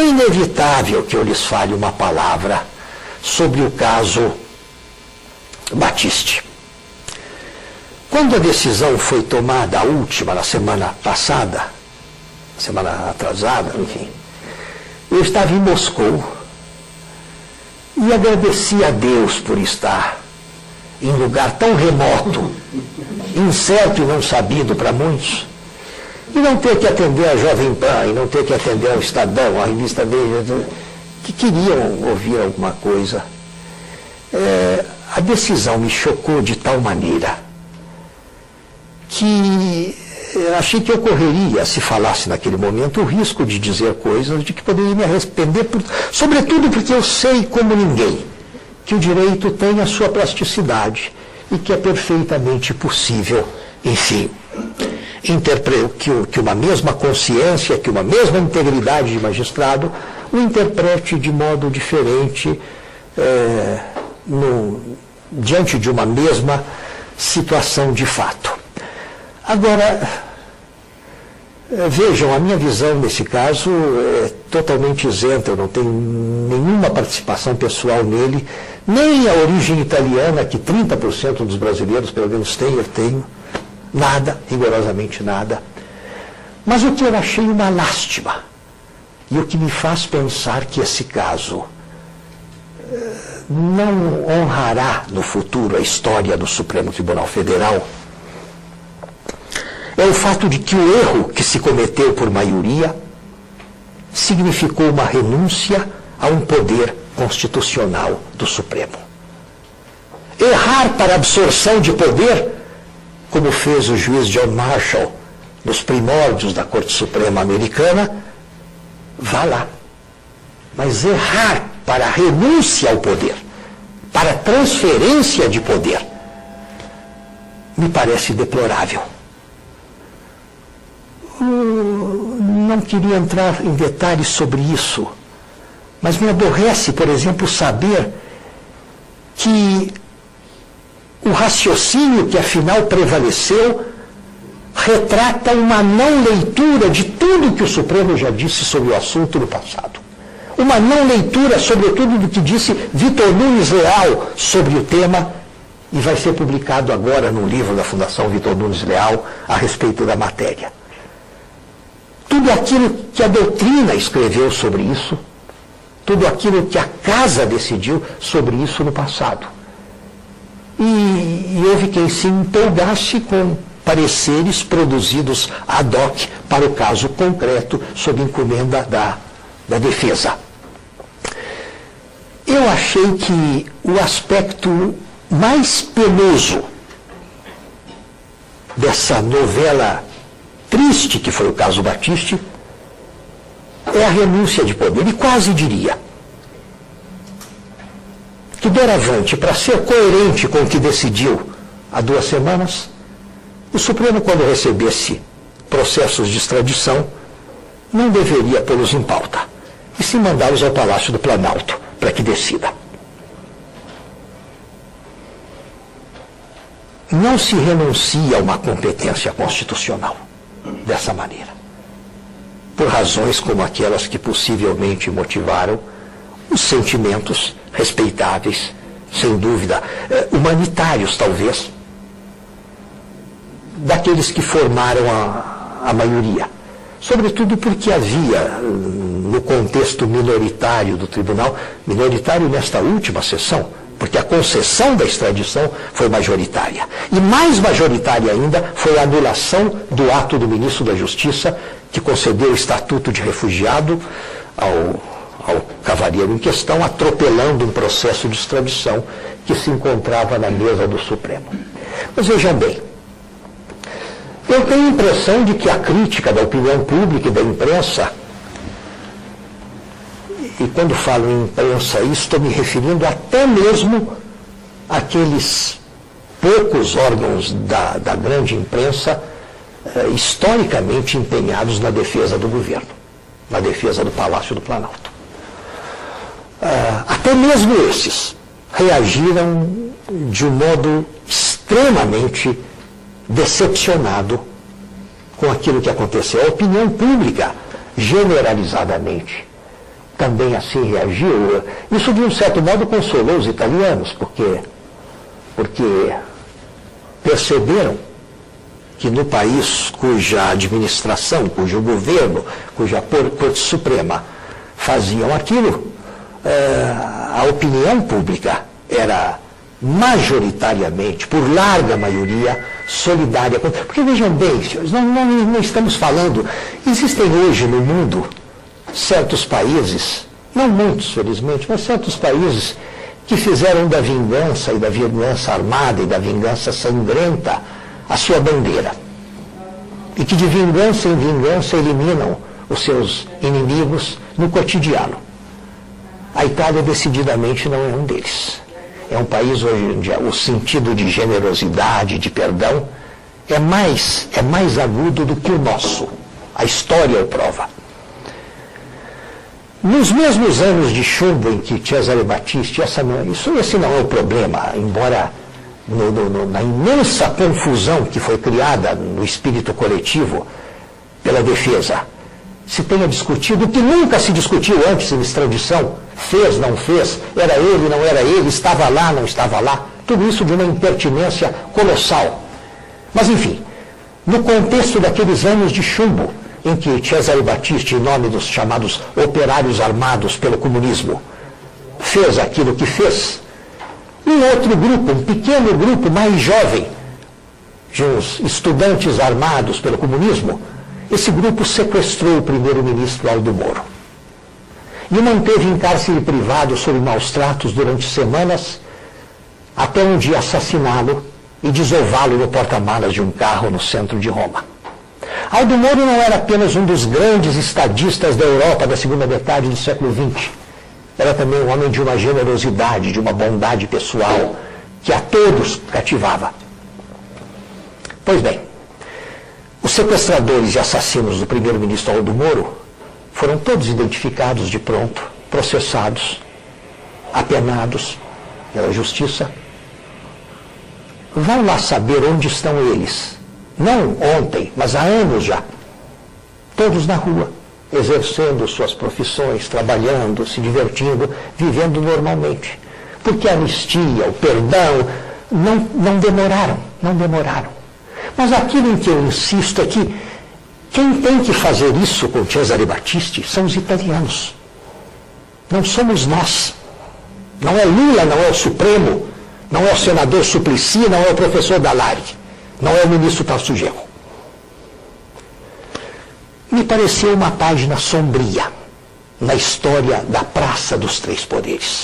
É inevitável que eu lhes fale uma palavra sobre o caso Battisti. Quando a decisão foi tomada, a última, na semana passada, semana atrasada, enfim, eu estava em Moscou e agradeci a Deus por estar em lugar tão remoto, incerto e não sabido para muitos, e não ter que atender a Jovem Pan, e não ter que atender ao Estadão, a revista Veja, que queriam ouvir alguma coisa. A decisão me chocou de tal maneira que achei que ocorreria, se falasse naquele momento, o risco de dizer coisas de que poderia me arrepender, sobretudo porque eu sei como ninguém que o direito tem a sua plasticidade e que é perfeitamente possível, enfim, que uma mesma consciência, que uma mesma integridade de magistrado o interprete de modo diferente diante de uma mesma situação de fato. Agora, vejam, a minha visão nesse caso é totalmente isenta, eu não tenho nenhuma participação pessoal nele, nem a origem italiana, que 30% dos brasileiros pelo menos têm, eu tenho, nada, rigorosamente nada. Mas o que eu achei uma lástima, e o que me faz pensar que esse caso não honrará no futuro a história do Supremo Tribunal Federal, é o fato de que o erro que se cometeu por maioria significou uma renúncia a um poder constitucional do Supremo. Errar para absorção de poder, como fez o juiz John Marshall nos primórdios da Corte Suprema Americana, vá lá. Mas errar para renúncia ao poder, para transferência de poder, me parece deplorável. Não queria entrar em detalhes sobre isso, mas me aborrece, por exemplo, saber que o raciocínio que afinal prevaleceu retrata uma não leitura de tudo que o Supremo já disse sobre o assunto no passado. Uma não leitura, sobretudo, do que disse Vitor Nunes Leal sobre o tema, e vai ser publicado agora no livro da Fundação Vitor Nunes Leal a respeito da matéria. Tudo aquilo que a doutrina escreveu sobre isso, tudo aquilo que a Casa decidiu sobre isso no passado. E houve quem se empolgasse com pareceres produzidos ad hoc para o caso concreto sob encomenda da defesa. Eu achei que o aspecto mais penoso dessa novela triste, que foi o caso Battisti, é a renúncia de poder. E quase diria que, doravante, para ser coerente com o que decidiu há 2 semanas, o Supremo, quando recebesse processos de extradição, não deveria pô-los em pauta, e sim mandá-los ao Palácio do Planalto para que decida. Não se renuncia a uma competência constitucional dessa maneira, por razões como aquelas que possivelmente motivaram os sentimentos respeitáveis, sem dúvida, humanitários talvez, daqueles que formaram a maioria. Sobretudo porque havia, no contexto minoritário do tribunal, minoritário nesta última sessão, porque a concessão da extradição foi majoritária. E mais majoritária ainda foi a anulação do ato do ministro da Justiça, que concedeu o estatuto de refugiado ao cavalheiro em questão, atropelando um processo de extradição que se encontrava na mesa do Supremo. Mas vejam bem, eu tenho a impressão de que a crítica da opinião pública e da imprensa, e quando falo em imprensa, estou me referindo até mesmo àqueles poucos órgãos da grande imprensa historicamente empenhados na defesa do governo, na defesa do Palácio do Planalto. Até mesmo esses reagiram de um modo extremamente decepcionado com aquilo que aconteceu. A opinião pública, generalizadamente, também assim reagiu. Isso, de um certo modo, consolou os italianos, porque perceberam que no país cuja administração, cujo governo, cuja Corte Suprema faziam aquilo, a opinião pública era majoritariamente, por larga maioria, solidária. Porque vejam bem, senhores, não estamos falando, existem hoje no mundo certos países, não muitos, felizmente, mas certos países que fizeram da vingança e da vingança armada e da vingança sangrenta a sua bandeira. E que de vingança em vingança eliminam os seus inimigos no cotidiano. A Itália decididamente não é um deles. É um país onde o sentido de generosidade, de perdão, é mais agudo do que o nosso. A história o prova. Nos mesmos anos de chumbo em que Cesare Battisti, esse não é o problema, embora na imensa confusão que foi criada no espírito coletivo pela defesa, se tenha discutido o que nunca se discutiu antes em extradição, fez, não fez, era ele, não era ele, estava lá, não estava lá, tudo isso de uma impertinência colossal. Mas, enfim, no contexto daqueles anos de chumbo, em que Cesare Battisti, em nome dos chamados operários armados pelo comunismo, fez aquilo que fez, um outro grupo, um pequeno grupo mais jovem, de uns estudantes armados pelo comunismo, esse grupo sequestrou o primeiro-ministro Aldo Moro e o manteve em cárcere privado sob maus tratos durante semanas, até um dia assassiná-lo e desová-lo no porta-malas de um carro no centro de Roma. Aldo Moro não era apenas um dos grandes estadistas da Europa da segunda metade do século XX. Era também um homem de uma generosidade, de uma bondade pessoal, que a todos cativava. Pois bem, os sequestradores e assassinos do primeiro-ministro Aldo Moro foram todos identificados de pronto, processados, apenados pela justiça. Vão lá saber onde estão eles. Não ontem, mas há anos já. Todos na rua, exercendo suas profissões, trabalhando, se divertindo, vivendo normalmente. Porque a anistia, o perdão, não demoraram. Mas aquilo em que eu insisto é que quem tem que fazer isso com Cesare Battisti são os italianos. Não somos nós. Não é Lula, não é o Supremo, não é o senador Suplicy, não é o professor Dallari, não é o ministro Tarso Genro. Me pareceu uma página sombria na história da Praça dos Três Poderes.